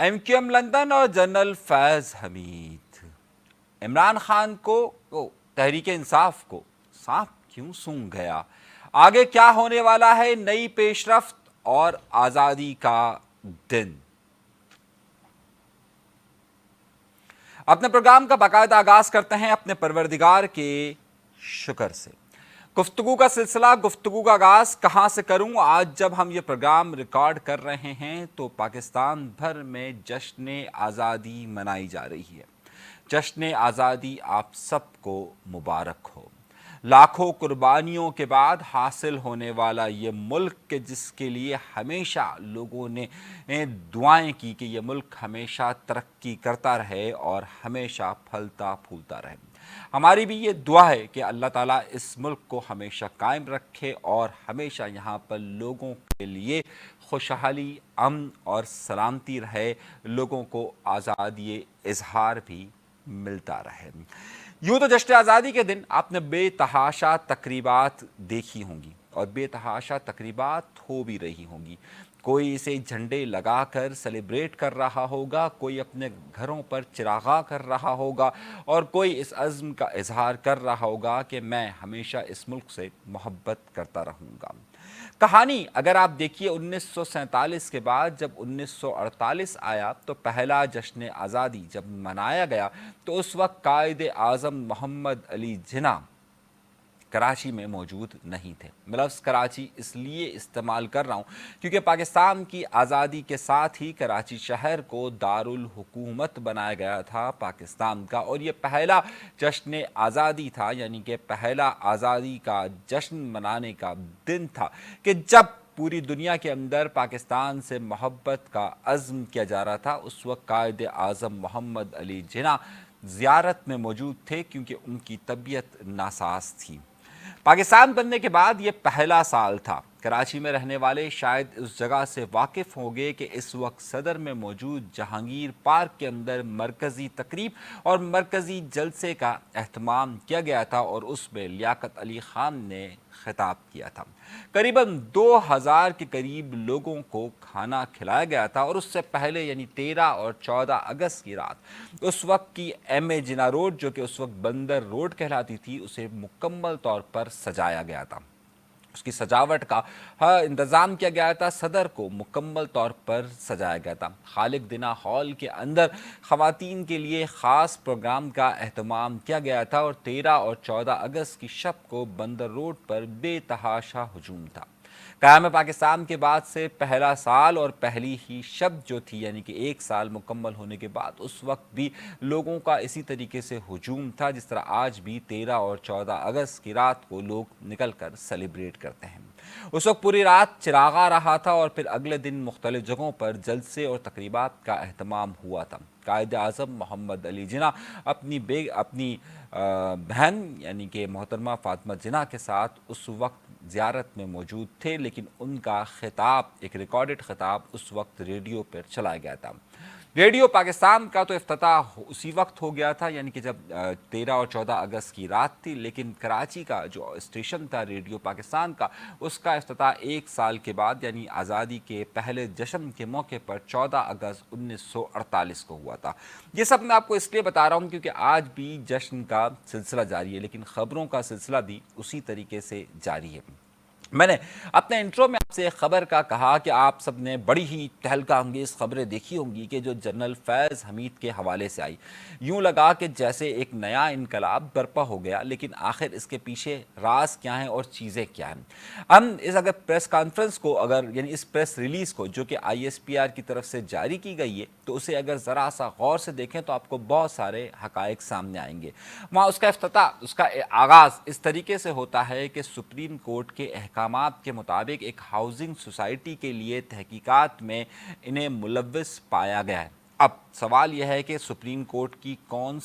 M Q M London اور general فیض حمید، عمران خان کو تحریک انصاف کو سانپ کیوں سونگ گیا؟ آگے کیا ہونے والا ہے؟ نئی پیش رفت اور آزادی کا دن۔ اپنے پروگرام کا باقاعدہ آغاز کرتے ہیں اپنے پروردگار کے شکر سے۔ گفتگو کا سلسلہ، گفتگو کا آغاز کہاں سے کروں؟ آج جب ہم یہ پروگرام ریکارڈ کر رہے ہیں تو پاکستان بھر میں جشن آزادی منائی جا رہی ہے۔ جشن آزادی آپ سب کو مبارک ہو۔ لاکھوں قربانیوں کے بعد حاصل ہونے والا یہ ملک جس کے لیے ہمیشہ لوگوں نے دعائیں کی کہ یہ ملک ہمیشہ ترقی کرتا رہے اور ہمیشہ پھلتا پھولتا رہے۔ ہماری بھی یہ دعا ہے کہ اللہ تعالیٰ اس ملک کو ہمیشہ قائم رکھے اور ہمیشہ یہاں پر لوگوں کے لیے خوشحالی، امن اور سلامتی رہے، لوگوں کو آزادی اظہار بھی ملتا رہے۔ یوں تو جشن آزادی کے دن آپ نے بے تحاشا تقریبات دیکھی ہوں گی اور بے تحاشا تقریبات ہو بھی رہی ہوں گی۔ کوئی اسے جھنڈے لگا کر سیلیبریٹ کر رہا ہوگا، کوئی اپنے گھروں پر چراغاں کر رہا ہوگا اور کوئی اس عزم کا اظہار کر رہا ہوگا کہ میں ہمیشہ اس ملک سے محبت کرتا رہوں گا۔ کہانی اگر آپ دیکھیے 1947 کے بعد جب 1948 آیا تو پہلا جشن آزادی جب منایا گیا تو اس وقت قائد اعظم محمد علی جناح کراچی میں موجود نہیں تھے۔ میں لفظ کراچی اس لیے استعمال کر رہا ہوں کیونکہ پاکستان کی آزادی کے ساتھ ہی کراچی شہر کو دارالحکومت بنایا گیا تھا پاکستان کا، اور یہ پہلا جشن آزادی تھا، یعنی کہ پہلا آزادی کا جشن منانے کا دن تھا کہ جب پوری دنیا کے اندر پاکستان سے محبت کا عزم کیا جا رہا تھا۔ اس وقت قائد اعظم محمد علی جناح زیارت میں موجود تھے کیونکہ ان کی طبیعت ناساز تھی۔ پاکستان بننے کے بعد یہ پہلا سال تھا۔ کراچی میں رہنے والے شاید اس جگہ سے واقف ہوں گے کہ اس وقت صدر میں موجود جہانگیر پارک کے اندر مرکزی تقریب اور مرکزی جلسے کا اہتمام کیا گیا تھا اور اس میں لیاقت علی خان نے خطاب کیا تھا۔ قریباً 2000 کے قریب لوگوں کو کھانا کھلایا گیا تھا اور اس سے پہلے یعنی 13 اور 14 اگست کی رات اس وقت کی ایم اے جناح روڈ جو کہ اس وقت بندر روڈ کہلاتی تھی اسے مکمل طور پر سجایا گیا تھا۔ اس کی سجاوٹ کا انتظام کیا گیا تھا، صدر کو مکمل طور پر سجایا گیا تھا۔ خالق دینا ہال کے اندر خواتین کے لیے خاص پروگرام کا اہتمام کیا گیا تھا اور 13 اور 14 اگست کی شب کو بندر روڈ پر بے تحاشا ہجوم تھا۔ قیام پاکستان کے بعد سے پہلا سال اور پہلی ہی شب جو تھی، یعنی کہ ایک سال مکمل ہونے کے بعد اس وقت بھی لوگوں کا اسی طریقے سے ہجوم تھا جس طرح آج بھی 13 اور 14 اگست کی رات کو لوگ نکل کر سیلیبریٹ کرتے ہیں۔ اس وقت پوری رات چراغاں رہا تھا اور پھر اگلے دن مختلف جگہوں پر جلسے اور تقریبات کا اہتمام ہوا تھا۔ قائد اعظم محمد علی جناح اپنی بہن یعنی کہ محترمہ فاطمہ جناح کے ساتھ اس وقت زیارت میں موجود تھے، لیکن ان کا خطاب، ایک ریکارڈڈ خطاب اس وقت ریڈیو پر چلایا گیا تھا۔ ریڈیو پاکستان کا تو افتتاح اسی وقت ہو گیا تھا، یعنی کہ جب 13 اور 14 اگست کی رات تھی، لیکن کراچی کا جو اسٹیشن تھا ریڈیو پاکستان کا، اس کا افتتاح ایک سال کے بعد یعنی آزادی کے پہلے جشن کے موقع پر 14 اگست 1948 کو ہوا تھا۔ یہ سب میں آپ کو اس لیے بتا رہا ہوں کیونکہ آج بھی جشن کا سلسلہ جاری ہے، لیکن خبروں کا سلسلہ بھی اسی طریقے سے جاری ہے۔ میں نے اپنے انٹرو میں آپ سے ایک خبر کا کہا کہ آپ سب نے بڑی ہی تہلکہ انگیز خبریں دیکھی ہوں گی کہ جو جنرل فیض حمید کے حوالے سے آئی۔ یوں لگا کہ جیسے ایک نیا انقلاب برپا ہو گیا، لیکن آخر اس کے پیچھے راز کیا ہیں اور چیزیں کیا ہیں؟ ہم اس اگر پریس کانفرنس کو یعنی اس پریس ریلیز کو جو کہ آئی ایس پی آر کی طرف سے جاری کی گئی ہے تو اسے اگر ذرا سا غور سے دیکھیں تو آپ کو بہت سارے حقائق سامنے آئیں گے۔ وہاں اس کا افتتاح، اس کا آغاز اس طریقے سے ہوتا ہے کہ سپریم کورٹ کے احکامات کے مطابق ایک ہاؤسنگ سوسائٹی کے لیے تحقیقات میں انہیں ملوث پایا گیا ہے۔ اب سوال یہ ہے کہ سپریم کورٹ کی کون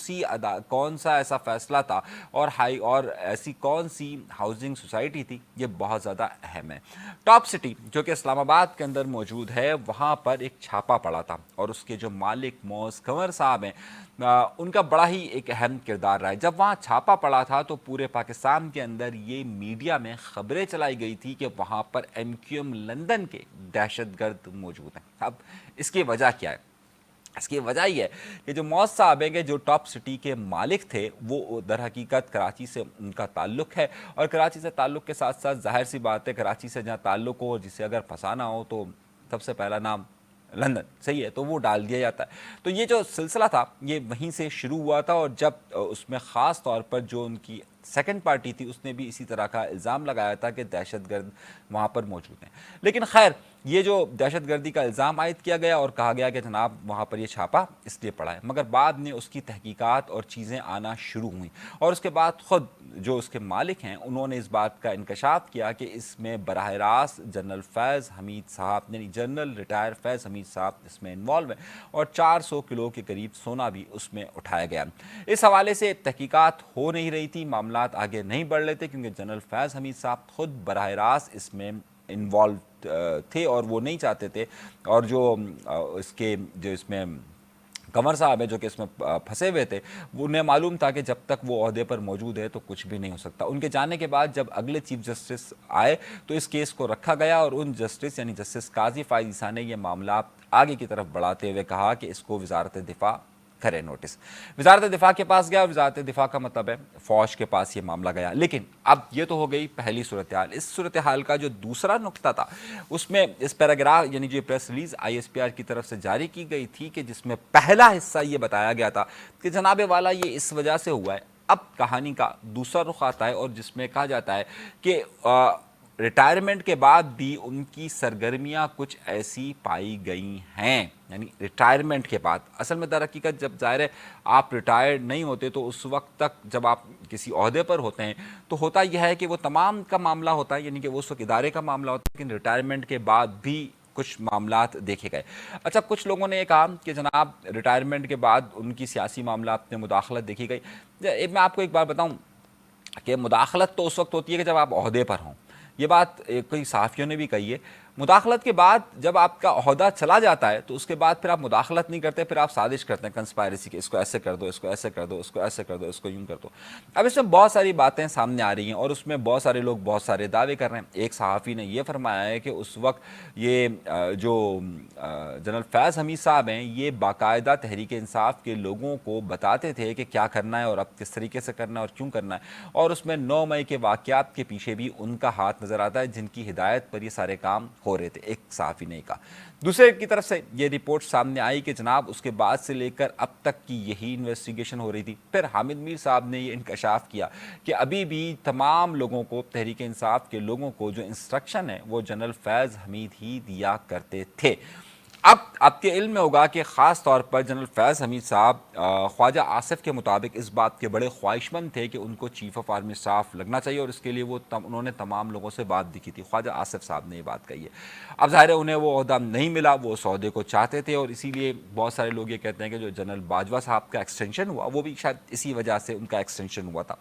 سا ایسا فیصلہ تھا اور ایسی کون سی ہاؤسنگ سوسائٹی تھی، یہ بہت زیادہ اہم ہے۔ ٹاپ سٹی جو کہ اسلام آباد کے اندر موجود ہے، وہاں پر ایک چھاپا پڑا تھا اور اس کے جو مالک موز کنور صاحب ہیں ان کا بڑا ہی ایک اہم کردار رہا ہے۔ جب وہاں چھاپا پڑا تھا تو پورے پاکستان کے اندر یہ میڈیا میں خبریں چلائی گئی تھی کہ وہاں پر ایم کیو ایم لندن کے دہشت گرد موجود ہیں۔ اب اس کی وجہ کیا ہے؟ اس کی وجہ یہ ہے کہ جو موز صاحب ہیں کہ جو ٹاپ سٹی کے مالک تھے وہ در حقیقت کراچی سے ان کا تعلق ہے، اور کراچی سے تعلق کے ساتھ ساتھ ظاہر سی بات ہے کراچی سے جہاں تعلق ہو اور جسے اگر پھنسانا ہو تو سب سے پہلا نام لندن، صحیح ہے، تو وہ ڈال دیا جاتا ہے۔ تو یہ جو سلسلہ تھا یہ وہیں سے شروع ہوا تھا، اور جب اس میں خاص طور پر جو ان کی سیکنڈ پارٹی تھی اس نے بھی اسی طرح کا الزام لگایا تھا کہ دہشت گرد وہاں پر موجود ہیں۔ لیکن خیر یہ جو دہشت گردی کا الزام عائد کیا گیا اور کہا گیا کہ جناب وہاں پر یہ چھاپا اس لیے پڑا ہے، مگر بعد میں اس کی تحقیقات اور چیزیں آنا شروع ہوئیں، اور اس کے بعد خود جو اس کے مالک ہیں انہوں نے اس بات کا انکشاف کیا کہ اس میں براہ راست جنرل فیض حمید صاحب یعنی جنرل ریٹائر فیض حمید صاحب اس میں انوالو ہیں، اور 400 کلو کے قریب سونا بھی اس میں اٹھایا گیا۔ اس حوالے سے تحقیقات ہو نہیں رہی تھی، معاملات آگے نہیں بڑھ رہے تھے، کیونکہ جنرل فیض حمید صاحب خود براہ راست اس میں انوالو تھے اور وہ نہیں چاہتے تھے، اور جو اس میں کنور صاحب ہے جو کہ اس میں پھنسے ہوئے تھے، انہیں معلوم تھا کہ جب تک وہ عہدے پر موجود ہے تو کچھ بھی نہیں ہو سکتا۔ ان کے جانے کے بعد جب اگلے چیف جسٹس آئے تو اس کیس کو رکھا گیا، اور ان جسٹس یعنی جسٹس قاضی فائز عیسیٰ نے یہ معاملات آگے کی طرف بڑھاتے ہوئے کہا کہ اس کو وزارت دفاع کرے نوٹس۔ وزارت دفاع کے پاس گیا، وزارت دفاع کا مطلب ہے فوج کے پاس یہ معاملہ گیا۔ لیکن اب یہ تو ہو گئی پہلی صورتحال۔ اس صورتحال کا جو دوسرا نقطہ تھا اس میں اس پیراگراف یعنی جو press release I S P R کی طرف سے جاری کی گئی تھی کہ جس میں پہلا حصہ یہ بتایا گیا تھا کہ جناب والا یہ اس وجہ سے ہوا ہے۔ اب کہانی کا دوسرا رخ آتا ہے اور جس میں کہا جاتا ہے کہ ریٹائرمنٹ کے بعد بھی ان کی سرگرمیاں کچھ ایسی پائی گئی ہیں، یعنی ریٹائرمنٹ کے بعد اصل میں در حقیقت جب ظاہر ہے آپ ریٹائرڈ نہیں ہوتے تو اس وقت تک جب آپ کسی عہدے پر ہوتے ہیں تو ہوتا یہ ہے کہ وہ تمام کا معاملہ ہوتا ہے، یعنی کہ وہ اس وقت ادارے کا معاملہ ہوتا ہے، لیکن ریٹائرمنٹ کے بعد بھی کچھ معاملات دیکھے گئے۔ اچھا، کچھ لوگوں نے یہ کہا کہ جناب ریٹائرمنٹ کے بعد ان کی سیاسی معاملات میں مداخلت دیکھی گئی۔ میں آپ کو ایک بات بتاؤں کہ مداخلت تو اس وقت ہوتی ہے کہ جب آپ عہدے پر ہوں، یہ بات کئی صحافیوں نے بھی کہی ہے۔ مداخلت کے بعد جب آپ کا عہدہ چلا جاتا ہے تو اس کے بعد پھر آپ مداخلت نہیں کرتے، پھر آپ سازش کرتے ہیں کنسپائریسی کہ اس کو ایسے کر دو، اس کو ایسے کر دو، اس کو ایسے کر دو، اس کو یوں کر دو۔ اب اس میں بہت ساری باتیں سامنے آ رہی ہیں اور اس میں بہت سارے لوگ بہت سارے دعوے کر رہے ہیں۔ ایک صحافی نے یہ فرمایا ہے کہ اس وقت یہ جو جنرل فیض حمید صاحب ہیں یہ باقاعدہ تحریک انصاف کے لوگوں کو بتاتے تھے کہ کیا کرنا ہے اور اب کس طریقے سے کرنا ہے اور کیوں کرنا ہے، اور اس میں 9 مئی کے واقعات کے پیچھے بھی ان کا ہاتھ نظر آتا ہے جن کی ہدایت پر یہ سارے کام ہو رہے تھے، ایک صحافی نے کہا۔ دوسرے کی طرف سے یہ رپورٹ سامنے آئی کہ جناب اس کے بعد سے لے کر اب تک کی یہی انویسٹیگیشن ہو رہی تھی۔ پھر حامد میر صاحب نے یہ انکشاف کیا کہ ابھی بھی تمام لوگوں کو، تحریک انصاف کے لوگوں کو جو انسٹرکشن ہے وہ جنرل فیض حمید ہی دیا کرتے تھے۔ اب آپ کے علم میں ہوگا کہ خاص طور پر جنرل فیض حمید صاحب خواجہ آصف کے مطابق اس بات کے بڑے خواہش مند تھے کہ ان کو چیف آف آرمی اسٹاف لگنا چاہیے، اور اس کے لیے انہوں نے تمام لوگوں سے بات بھی کی تھی۔ خواجہ آصف صاحب نے یہ بات کہی ہے۔ اب ظاہر ہے انہیں وہ عہدہ نہیں ملا، وہ اس عہدے کو چاہتے تھے، اور اسی لیے بہت سارے لوگ یہ کہتے ہیں کہ جو جنرل باجوہ صاحب کا ایکسٹینشن ہوا وہ بھی شاید اسی وجہ سے ان کا ایکسٹینشن ہوا تھا۔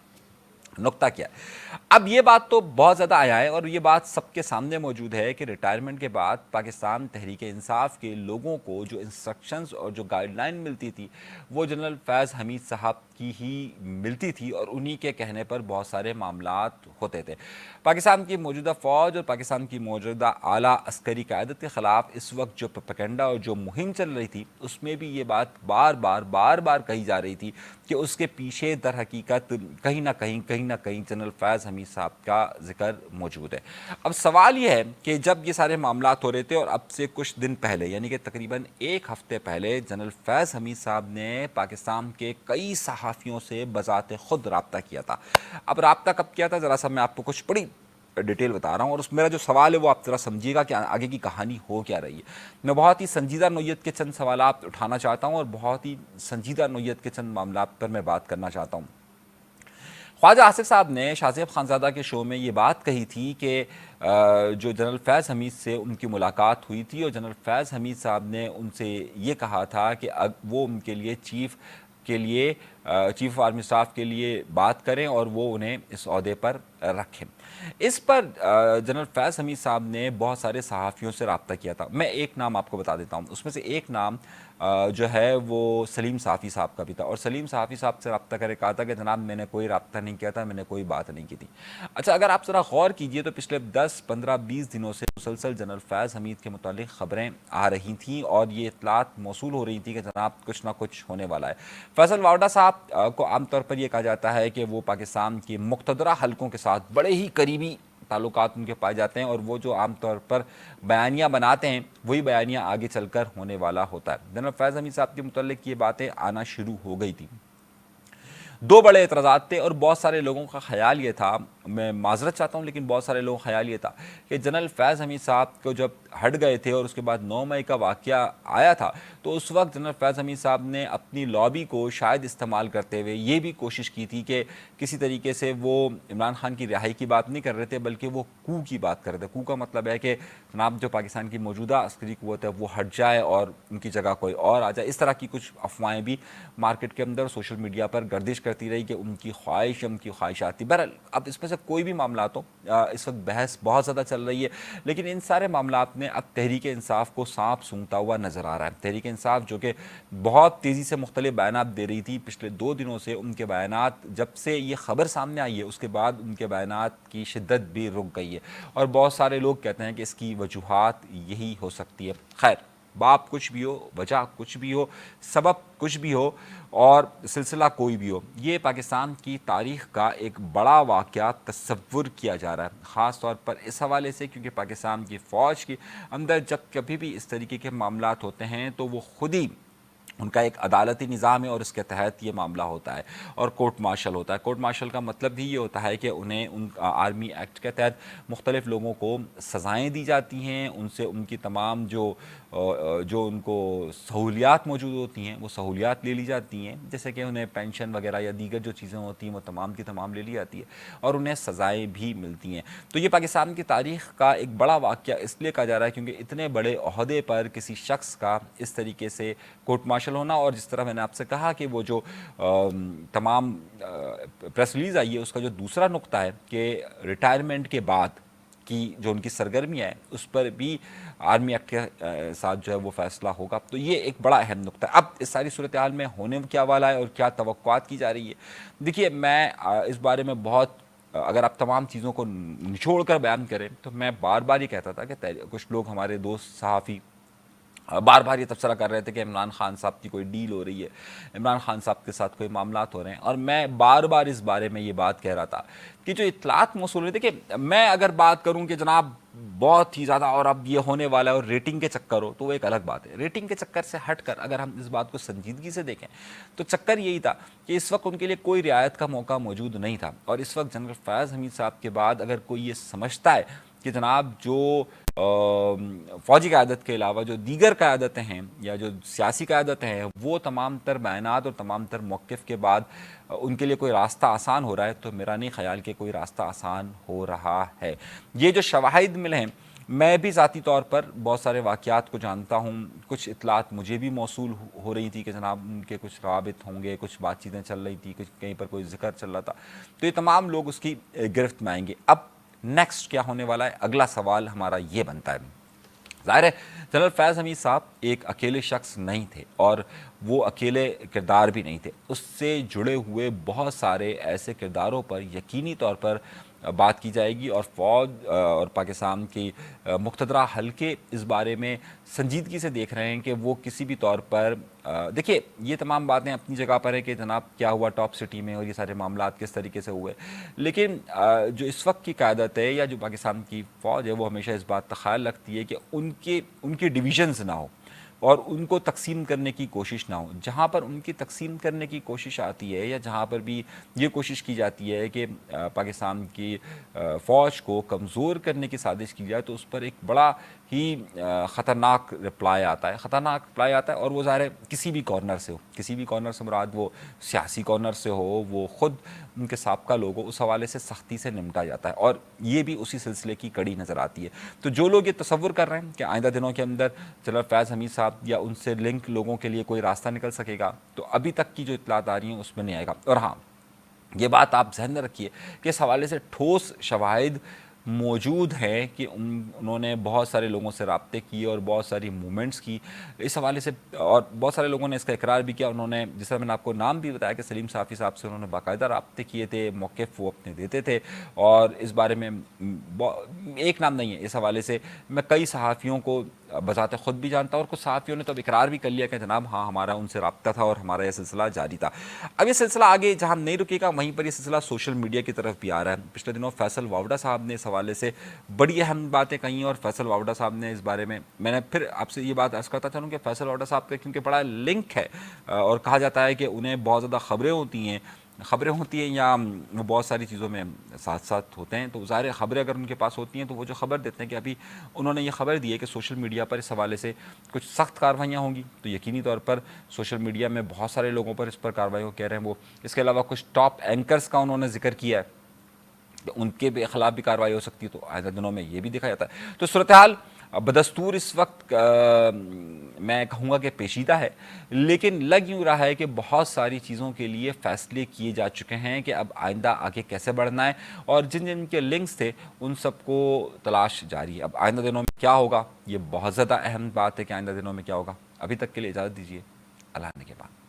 نقطہ کیا ہے؟ اب یہ بات تو بہت زیادہ آیا ہے اور یہ بات سب کے سامنے موجود ہے کہ ریٹائرمنٹ کے بعد پاکستان تحریک انصاف کے لوگوں کو جو انسٹرکشنز اور جو گائیڈ لائن ملتی تھی وہ جنرل فیض حمید صاحب کی ہی ملتی تھی، اور انہی کے کہنے پر بہت سارے معاملات ہوتے تھے۔ پاکستان کی موجودہ فوج اور پاکستان کی موجودہ اعلیٰ عسکری قیادت کے خلاف اس وقت جو پروپیگنڈا اور جو مہم چل رہی تھی اس میں بھی یہ بات بار بار کہی جا رہی تھی کہ اس کے پیچھے در حقیقت کہیں نہ کہیں جنرل فیض حمید صاحب کا ذکر موجود ہے۔ اب سوال یہ ہے کہ جب یہ سارے معاملات ہو رہے تھے اور اب سے کچھ دن پہلے یعنی کہ تقریباً 1 ہفتے پہلے جنرل فیض حمید صاحب نے پاکستان کے کئی صحافیوں سے بذات خود رابطہ کیا تھا۔ اب رابطہ کب کیا تھا ذرا سا میں آپ کو کچھ بڑی ڈیٹیل بتا رہا ہوں، اور میرا جو سوال ہے وہ آپ ذرا سمجھیے گا کہ آگے کی کہانی ہو کیا رہی ہے۔ میں بہت ہی سنجیدہ نوعیت کے چند سوالات اٹھانا چاہتا ہوں اور بہت ہی سنجیدہ نوعیت کے چند معاملات پر میں بات کرنا چاہتا ہوں۔ خواجہ آصف صاحب نے شاہ زیب خانزادہ کے شو میں یہ بات کہی تھی کہ جو جنرل فیض حمید سے ان کی ملاقات ہوئی تھی اور جنرل فیض حمید صاحب نے ان سے یہ کہا تھا کہ وہ ان کے لیے چیف آرمی اسٹاف کے لیے بات کریں اور وہ انہیں اس عہدے پر رکھیں۔ اس پر جنرل فیض حمید صاحب نے بہت سارے صحافیوں سے رابطہ کیا تھا۔ میں ایک نام آپ کو بتا دیتا ہوں، اس میں سے ایک نام جو ہے وہ سلیم صافی صاحب کا بھی تھا، اور سلیم صافی صاحب سے رابطہ کرے کہا تھا کہ جناب میں نے کوئی رابطہ نہیں کیا تھا، میں نے کوئی بات نہیں کی تھی۔ اچھا، اگر آپ ذرا غور کیجئے تو پچھلے 10 15 20 دنوں سے مسلسل جنرل فیض حمید کے متعلق خبریں آ رہی تھیں اور یہ اطلاعات موصول ہو رہی تھی کہ جناب کچھ نہ کچھ ہونے والا ہے۔ فیصل واوڈا صاحب کو عام طور پر یہ کہا جاتا ہے کہ وہ پاکستان کی مقتدرہ حلقوں کے ساتھ بڑے ہی قریبی تعلقات ان کے پائے جاتے ہیں، اور وہ جو عام طور پر بیانیہ بناتے ہیں وہی بیانیہ آگے چل کر ہونے والا ہوتا ہے۔ جنرل فیض حمید صاحب کے متعلق یہ باتیں آنا شروع ہو گئی تھی، دو بڑے اعتراضات تھے، اور بہت سارے لوگوں کا خیال یہ تھا، میں معذرت چاہتا ہوں لیکن بہت سارے لوگوں کا خیال یہ تھا کہ جنرل فیض حمید صاحب کو جب ہٹ گئے تھے اور اس کے بعد 9 مئی کا واقعہ آیا تھا تو اس وقت جنرل فیض حمید صاحب نے اپنی لابی کو شاید استعمال کرتے ہوئے یہ بھی کوشش کی تھی کہ کسی طریقے سے وہ عمران خان کی رہائی کی بات نہیں کر رہے تھے بلکہ وہ کو کی بات کر رہے تھے۔ کو کا مطلب ہے کہ جناب جو پاکستان کی موجودہ عسکری قوت ہے وہ ہٹ جائے اور ان کی جگہ کوئی اور آ جائے۔ اس طرح کی کچھ افواہیں بھی مارکیٹ کے اندر سوشل میڈیا پر گردش کرتی رہی کہ ان کی خواہش، ان کی خواہشات تھی۔ بہرحال اب اس میں سے کوئی بھی معاملات ہو، اس وقت بحث بہت زیادہ چل رہی ہے، لیکن ان سارے معاملات میں اب تحریک انصاف کو سانپ سونگھتا ہوا نظر آ رہا ہے۔ تحریک انصاف جو کہ بہت تیزی سے مختلف بیانات دے رہی تھی پچھلے 2 دنوں سے، ان کے بیانات جب سے یہ خبر سامنے آئی ہے اس کے بعد ان کے بیانات کی شدت بھی رک گئی ہے، اور بہت سارے لوگ کہتے ہیں کہ اس کی وجوہات یہی ہو سکتی ہے۔ خیر، باپ کچھ بھی ہو، وجہ کچھ بھی ہو، سبب کچھ بھی ہو اور سلسلہ کوئی بھی ہو، یہ پاکستان کی تاریخ کا ایک بڑا واقعہ تصور کیا جا رہا ہے، خاص طور پر اس حوالے سے کیونکہ پاکستان کی فوج کے اندر جب کبھی بھی اس طریقے کے معاملات ہوتے ہیں تو وہ خود ہی ان کا ایک عدالتی نظام ہے اور اس کے تحت یہ معاملہ ہوتا ہے اور کورٹ مارشل ہوتا ہے۔ کورٹ مارشل کا مطلب بھی یہ ہوتا ہے کہ انہیں ان آرمی ایکٹ کے تحت مختلف لوگوں کو سزائیں دی جاتی ہیں، ان سے ان کی تمام جو ان کو سہولیات موجود ہوتی ہیں وہ سہولیات لے لی جاتی ہیں، جیسے کہ انہیں پینشن وغیرہ یا دیگر جو چیزیں ہوتی ہیں وہ تمام کی تمام لے لی جاتی ہے اور انہیں سزائیں بھی ملتی ہیں۔ تو یہ پاکستان کی تاریخ کا ایک بڑا واقعہ اس لیے کہا جا رہا ہے کیونکہ اتنے بڑے عہدے پر کسی شخص کا اس طریقے سے کورٹ مارشل ہونا، اور جس طرح میں نے آپ سے کہا کہ وہ جو تمام پریس ریلیز آئی ہے اس کا جو دوسرا نقطہ ہے کہ ریٹائرمنٹ کے بعد کی جو ان کی سرگرمیاں ہیں اس پر بھی آرمی ایکٹ کے ساتھ جو ہے وہ فیصلہ ہوگا، تو یہ ایک بڑا اہم نقطہ ہے۔ اب اس ساری صورتحال میں ہونے کیا والا ہے اور کیا توقعات کی جا رہی ہے، دیکھیے میں اس بارے میں بہت، اگر آپ تمام چیزوں کو نچوڑ کر بیان کریں تو میں بار بار یہ کہتا تھا کہ کچھ لوگ ہمارے دوست صحافی بار بار یہ تبصرہ کر رہے تھے کہ عمران خان صاحب کی کوئی ڈیل ہو رہی ہے، عمران خان صاحب کے ساتھ کوئی معاملات ہو رہے ہیں، اور میں بار بار اس بارے میں یہ بات کہہ رہا تھا کہ جو اطلاعات موصول ہوئی تھی کہ میں اگر بات کروں کہ جناب بہت ہی زیادہ اور اب یہ ہونے والا ہے اور ریٹنگ کے چکر ہو تو وہ ایک الگ بات ہے۔ ریٹنگ کے چکر سے ہٹ کر اگر ہم اس بات کو سنجیدگی سے دیکھیں تو چکر یہی تھا کہ اس وقت ان کے لیے کوئی رعایت کا موقع موجود نہیں تھا، اور اس وقت جنرل فیض حمید صاحب کے بعد اگر کوئی یہ سمجھتا ہے کہ جناب جو فوجی قیادت کے علاوہ جو دیگر قیادتیں ہیں یا جو سیاسی قیادتیں ہیں وہ تمام تر بیانات اور تمام تر موقف کے بعد ان کے لیے کوئی راستہ آسان ہو رہا ہے، تو میرا نہیں خیال کہ کوئی راستہ آسان ہو رہا ہے۔ یہ جو شواہد ملے ہیں، میں بھی ذاتی طور پر بہت سارے واقعات کو جانتا ہوں، کچھ اطلاعات مجھے بھی موصول ہو رہی تھی کہ جناب ان کے کچھ روابط ہوں گے، کچھ بات چیتیں چل رہی تھی، کچھ کہیں پر کوئی ذکر چل رہا تھا، تو یہ تمام لوگ اس کی گرفت میں آئیں گے۔ اب نیکسٹ کیا ہونے والا ہے، اگلا سوال ہمارا یہ بنتا ہے۔ ظاہر ہے جنرل فیض حمید صاحب ایک اکیلے شخص نہیں تھے اور وہ اکیلے کردار بھی نہیں تھے، اس سے جڑے ہوئے بہت سارے ایسے کرداروں پر یقینی طور پر بات کی جائے گی، اور فوج اور پاکستان کی مقتدرہ حلقے اس بارے میں سنجیدگی سے دیکھ رہے ہیں کہ وہ کسی بھی طور پر دیکھیے یہ تمام باتیں اپنی جگہ پر ہے کہ جناب کیا ہوا ٹاپ سٹی میں اور یہ سارے معاملات کس طریقے سے ہوئے، لیکن جو اس وقت کی قیادت ہے یا جو پاکستان کی فوج ہے وہ ہمیشہ اس بات کا خیال رکھتی ہے کہ ان کی ڈویژنز نہ ہو اور ان کو تقسیم کرنے کی کوشش نہ ہو۔ جہاں پر ان کی تقسیم کرنے کی کوشش آتی ہے یا جہاں پر بھی یہ کوشش کی جاتی ہے کہ پاکستان کی فوج کو کمزور کرنے کی سازش کی جائے تو اس پر ایک بڑا ہی خطرناک رپلائی آتا ہے اور وہ ظاہر ہے کسی بھی کارنر سے ہو، کسی بھی کارنر سے مراد وہ سیاسی کارنر سے ہو، وہ خود ان کے سابقہ لوگ ہو، اس حوالے سے سختی سے نمٹا جاتا ہے، اور یہ بھی اسی سلسلے کی کڑی نظر آتی ہے۔ تو جو لوگ یہ تصور کر رہے ہیں کہ آئندہ دنوں کے اندر جنرل فیض حمید صاحب یا ان سے لنک لوگوں کے لیے کوئی راستہ نکل سکے گا، تو ابھی تک کی جو اطلاعات آ رہی ہیں اس میں نہیں آئے گا۔ اور ہاں، یہ بات آپ ذہن میں رکھیے کہ اس حوالے سے ٹھوس شواہد موجود ہیں کہ انہوں نے بہت سارے لوگوں سے رابطے کیے اور بہت ساری موومنٹس کی اس حوالے سے، اور بہت سارے لوگوں نے اس کا اقرار بھی کیا. انہوں نے، جس طرح میں نے آپ کو نام بھی بتایا کہ سلیم صافی صاحب سے انہوں نے باقاعدہ رابطے کیے تھے، موقف وہ اپنے دیتے تھے، اور اس بارے میں ایک نام نہیں ہے. اس حوالے سے میں کئی صحافیوں کو بذات خود بھی جانتا ہوں، اور کچھ صحافیوں نے تو اب اقرار بھی کر لیا کہ جناب ہاں ہمارا ان سے رابطہ تھا اور ہمارا یہ سلسلہ جاری تھا. اب یہ سلسلہ آگے جہاں نہیں رکے گا وہیں پر یہ سلسلہ سوشل میڈیا کی طرف بھی آ رہا ہے. پچھلے دنوں فیصل واوڈا صاحب نے اس حوالے سے بڑی اہم باتیں کہیں، اور فیصل واوڈا صاحب نے اس بارے میں نے پھر آپ سے یہ بات عرض کرتا چلوں کہ فیصل واوڈا صاحب کا کیونکہ بڑا لنک ہے، اور کہا جاتا ہے کہ انہیں بہت زیادہ خبریں ہوتی ہیں یا وہ بہت ساری چیزوں میں ساتھ ساتھ ہوتے ہیں. تو ظاہر خبریں اگر ان کے پاس ہوتی ہیں تو وہ جو خبر دیتے ہیں کہ ابھی انہوں نے یہ خبر دی ہے کہ سوشل میڈیا پر اس حوالے سے کچھ سخت کارروائیاں ہوں گی، تو یقینی طور پر سوشل میڈیا میں بہت سارے لوگوں پر اس پر کارروائیوں کہہ رہے ہیں وہ. اس کے علاوہ کچھ ٹاپ اینکرز کا انہوں نے ذکر کیا ہے کہ ان کے خلاف بھی کارروائی ہو سکتی ہے، تو آئندہ دنوں میں یہ بھی دیکھا جاتا ہے. تو صورتحال بدستور اس وقت میں کہوں گا کہ پیچیدہ ہے، لیکن لگ یوں رہا ہے کہ بہت ساری چیزوں کے لیے فیصلے کیے جا چکے ہیں کہ اب آئندہ آگے کیسے بڑھنا ہے، اور جن جن کے لنکس تھے ان سب کو تلاش جاری ہے. اب آئندہ دنوں میں کیا ہوگا یہ بہت زیادہ اہم بات ہے کہ آئندہ دنوں میں کیا ہوگا. ابھی تک کے لیے اجازت دیجیے، اللہ نے کے بعد.